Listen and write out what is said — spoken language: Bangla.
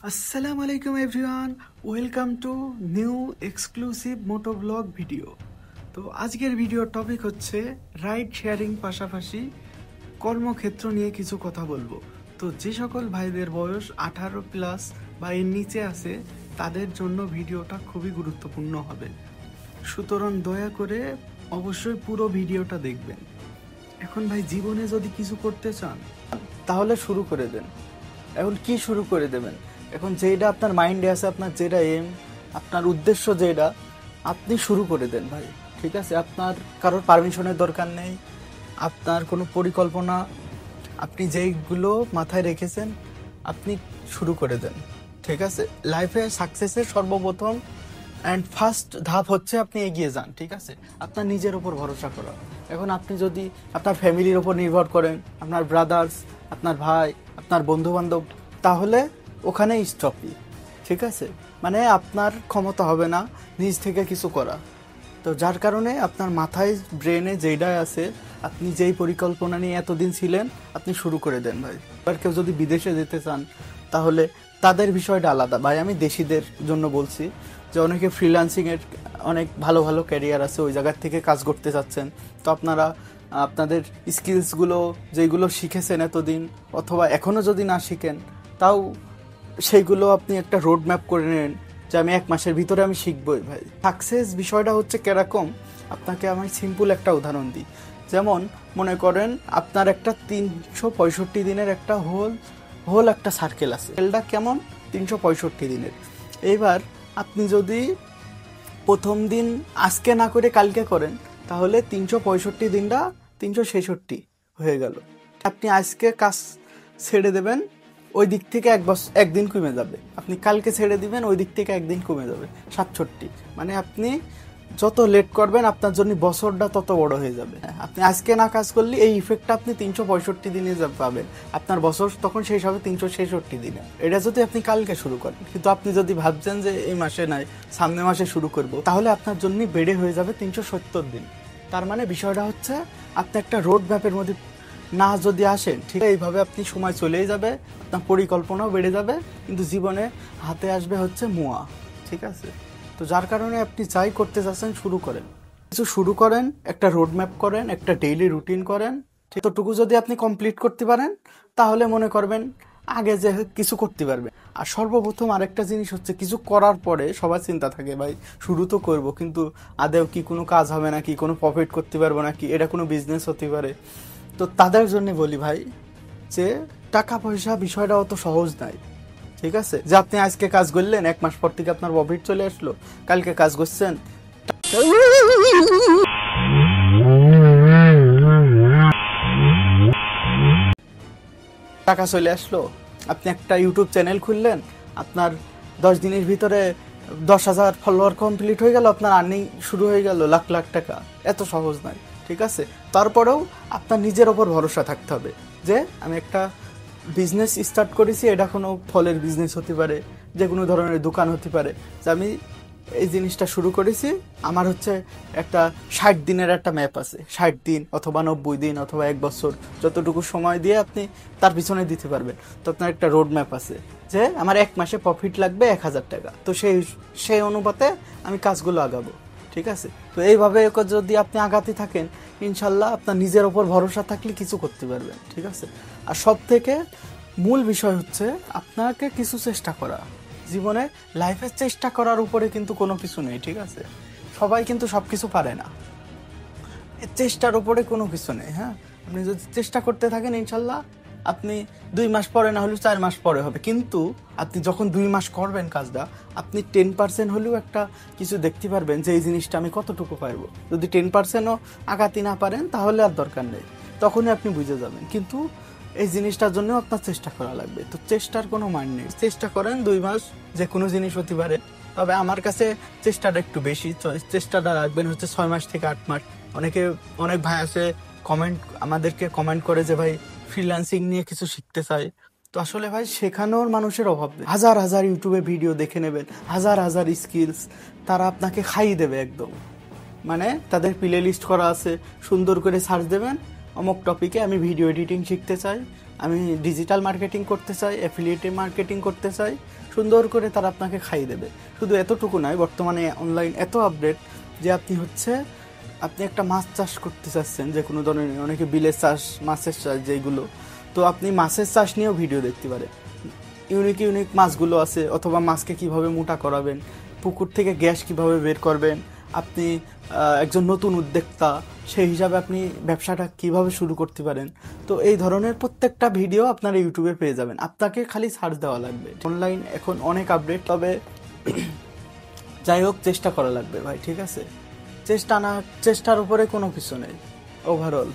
আসসালামু আলাইকুম everyone, welcome to new exclusive moto blog video. তো আজকের ভিডিওর টপিক হচ্ছে রাইড শেয়ারিং পাশাপাশি কর্মক্ষেত্র নিয়ে কিছু কথা বলবো। তো যে সকল ভাইদের বয়স 18+ বা এর নিচে আছে তাদের জন্য ভিডিওটা খুবই গুরুত্বপূর্ণ হবে, সুতরাং দয়া করে অবশ্যই পুরো ভিডিওটা দেখবেন। এখন ভাই জীবনে যদি কিছু করতে চান তাহলে শুরু করে দেন। এখন কি শুরু করে দেবেন? এখন যেটা আপনার মাইন্ডে আছে, আপনার যেটা এম, আপনার উদ্দেশ্য যেটা, আপনি শুরু করে দেন ভাই। ঠিক আছে, আপনার কারোর পারমিশনের দরকার নেই, আপনার কোনো পরিকল্পনা, আপনি যেইগুলো মাথায় রেখেছেন আপনি শুরু করে দেন। ঠিক আছে, লাইফে সাকসেসের সর্বপ্রথম অ্যান্ড ফার্স্ট ধাপ হচ্ছে আপনি এগিয়ে যান। ঠিক আছে, আপনার নিজের ওপর ভরসা করা। এখন আপনি যদি আপনার ফ্যামিলির ওপর নির্ভর করেন, আপনার ব্রাদার্স, আপনার ভাই, আপনার বন্ধু বান্ধব, তাহলে ওখানে স্টপই। ঠিক আছে, মানে আপনার ক্ষমতা হবে না নিজ থেকে কিছু করা। তো যার কারণে আপনার মাথায় ব্রেনে যেটাই আছে, আপনি যেই পরিকল্পনা নিয়ে এতদিন ছিলেন আপনি শুরু করে দেন ভাই। এবার কেউ যদি বিদেশে যেতে চান তাহলে তাদের বিষয়টা আলাদা ভাই। আমি দেশিদের জন্য বলছি যে অনেকে ফ্রিল্যান্সিংয়ের অনেক ভালো ভালো ক্যারিয়ার আছে, ওই জায়গার থেকে কাজ করতে চাচ্ছেন। তো আপনারা আপনাদের স্কিলসগুলো যেগুলো শিখেছেন এতদিন, অথবা এখনও যদি না শিখেন তাও সেইগুলো আপনি একটা রোড ম্যাপ করে নেন যে আমি 1 মাসের ভিতরে আমি শিখবই ভাই। সাকসেস বিষয়টা হচ্ছে কিরকম, আপনাকে আমি সিম্পল একটা উদাহরণ দিই। যেমন মনে করেন আপনার একটা 365 দিনের একটা হোল একটা সার্কেল আছে। সার্কেলটা কেমন? 365 দিনের। এইবার আপনি যদি প্রথম দিন আজকে না করে কালকে করেন তাহলে 365 দিনটা 366 হয়ে গেল। আপনি আজকে কাজ ছেড়ে দেবেন, ওই দিক থেকে একদিন কমে যাবে। আপনি কালকে ছেড়ে দিবেন, ওই দিক থেকে একদিন কমে যাবে, 67। মানে আপনি যত লেট করবেন আপনার জন্য বছরটা তত বড় হয়ে যাবে। আপনি আজকে না কাজ করলে এই ইফেক্টটা আপনি 365 দিনে পাবেন, আপনার বছর তখন শেষ হবে 366 দিনে। এটা যদি আপনি কালকে শুরু করেন, কিন্তু আপনি যদি ভাবছেন যে এই মাসে নাই সামনের মাসে শুরু করব, তাহলে আপনার জন্য বেড়ে হয়ে যাবে 370 দিন। তার মানে বিষয়টা হচ্ছে আপনি একটা রোড ম্যাপের মধ্যে না যদি আসেন, ঠিক এইভাবে আপনি সময় চলেই যাবে, আপনার পরিকল্পনাও বেড়ে যাবে, কিন্তু জীবনে হাতে আসবে হচ্ছে মুয়া। ঠিক আছে, তো যার কারণে আপনি যাই করতে চাচ্ছেন শুরু করেন, কিছু শুরু করেন, একটা রোড ম্যাপ করেন, একটা ডেইলি রুটিন করেন। এতটুকু যদি আপনি কমপ্লিট করতে পারেন তাহলে মনে করবেন আগে যে কিছু করতে পারবেন। আর সর্বপ্রথম আরেকটা জিনিস হচ্ছে, কিছু করার পরে সবার চিন্তা থাকে ভাই শুরু তো করব, কিন্তু আদেও কি কোনো কাজ হবে নাকি, কোনো প্রফিট করতে পারবো নাকি, এটা কোনো বিজনেস হতে পারে। তো তাদের জন্য বলি ভাই যে টাকা পয়সা বিষয়টা অত সহজ নাই। ঠিক আছে, যে আপনি আজকে কাজ করলেন, 1 মাস পর থেকে আপনার প্রফিট চলে আসলো, কালকে কাজ করছেন, টাকা চলে আসলো। আপনি একটা ইউটিউব চ্যানেল খুললেন, আপনার 10 দিনের ভিতরে 10,000 ফলোয়ার কমপ্লিট হয়ে গেল, আপনার আর্নিং শুরু হয়ে গেল লাখ লাখ টাকা। এত সহজ নয়। ঠিক আছে, তারপরেও আপনার নিজের ওপর ভরসা থাকতে হবে যে আমি একটা বিজনেস স্টার্ট করেছি, এটা কোনো ফলের বিজনেস হতে পারে, যে কোনো ধরনের দোকান হতে পারে, যে আমি এই জিনিসটা শুরু করেছি, আমার হচ্ছে একটা 60 দিনের একটা ম্যাপ আছে। 60 দিন অথবা 90 দিন অথবা 1 বছর, যতটুকু সময় দিয়ে আপনি তার পিছনে দিতে পারবেন। তো আপনার একটা রোড ম্যাপ আছে যে আমার 1 মাসে প্রফিট লাগবে 1,000 টাকা, তো সেই অনুপাতে আমি কাজগুলো আগাবো। ঠিক আছে, তো এইভাবে যদি আপনি আগাতে থাকেন, ইনশাল্লাহ আপনার নিজের ওপর ভরসা থাকলে কিছু করতে পারবেন। ঠিক আছে, আর সব থেকে মূল বিষয় হচ্ছে আপনাকে কিছু চেষ্টা করা। জীবনে লাইফের চেষ্টা করার উপরে কিন্তু কোনো কিছু নেই। ঠিক আছে, সবাই কিন্তু সব কিছু পারে না, চেষ্টার উপরে কোনো কিছু নেই। হ্যাঁ, আপনি যদি চেষ্টা করতে থাকেন ইনশাল্লাহ আপনি 2 মাস পরে না হলেও 4 মাস পরে হবে, কিন্তু আপনি যখন 2 মাস করবেন কাজটা, আপনি 10% হলেও একটা কিছু দেখতে পারবেন যে এই জিনিসটা আমি কতটুকু পারবো। যদি 10%ও আগাতে না পারেন তাহলে আর দরকার নেই, তখনই আপনি বুঝে যাবেন। কিন্তু এই জিনিসটার জন্য আপনার চেষ্টা করা লাগবে। তো চেষ্টার কোনো মান নেই, চেষ্টা করেন 2 মাস, যে কোনো জিনিস হতে পারে। তবে আমার কাছে চেষ্টাটা একটু বেশি, চেষ্টাটা রাখবেন হচ্ছে 6 মাস থেকে 8 মাস। অনেক ভাই আছে আমাদেরকে কমেন্ট করে যে ভাই ফ্রিল্যান্সিং নিয়ে কিছু শিখতে চাই। তো আসলে ভাই শেখানোর মানুষের অভাব নেই। হাজার হাজার ইউটিউবে ভিডিও দেখে নেবেন, হাজার হাজার স্কিলস তারা আপনাকে খাইয়ে দেবে একদম। মানে তাদের প্লে লিস্ট করা আছে, সুন্দর করে সার্চ দেবেন অমুক টপিকে আমি ভিডিও এডিটিং শিখতে চাই, আমি ডিজিটাল মার্কেটিং করতে চাই, অ্যাফিলিয়েট মার্কেটিং করতে চাই, সুন্দর করে তারা আপনাকে খাইয়ে দেবে। শুধু এতটুকু নয়, বর্তমানে অনলাইন এত আপডেট যে আপনি একটা মাছ চাষ করতে চাচ্ছেন যে কোনো ধরনের, অনেকে বিলের চাষ, মাছের চাষ যেগুলো, তো আপনি মাছের চাষ নিয়েও ভিডিও দেখতে পারেন। ইউনিক মাছগুলো আছে, অথবা মাছকে কিভাবে মোটা করাবেন, পুকুর থেকে গ্যাস কিভাবে বের করবেন, আপনি একজন নতুন উদ্যোক্তা সেই হিসাবে আপনি ব্যবসাটা কিভাবে শুরু করতে পারেন। তো এই ধরনের প্রত্যেকটা ভিডিও আপনারা ইউটিউবে পেয়ে যাবেন, আপনাকে খালি সার্চ দেওয়া লাগবে। অনলাইন এখন অনেক আপডেট, তবে যাই হোক চেষ্টা করা লাগবে ভাই, ঠিক আছে? চেষ্টার উপরে কোনো কিছু নেই ওভারঅল।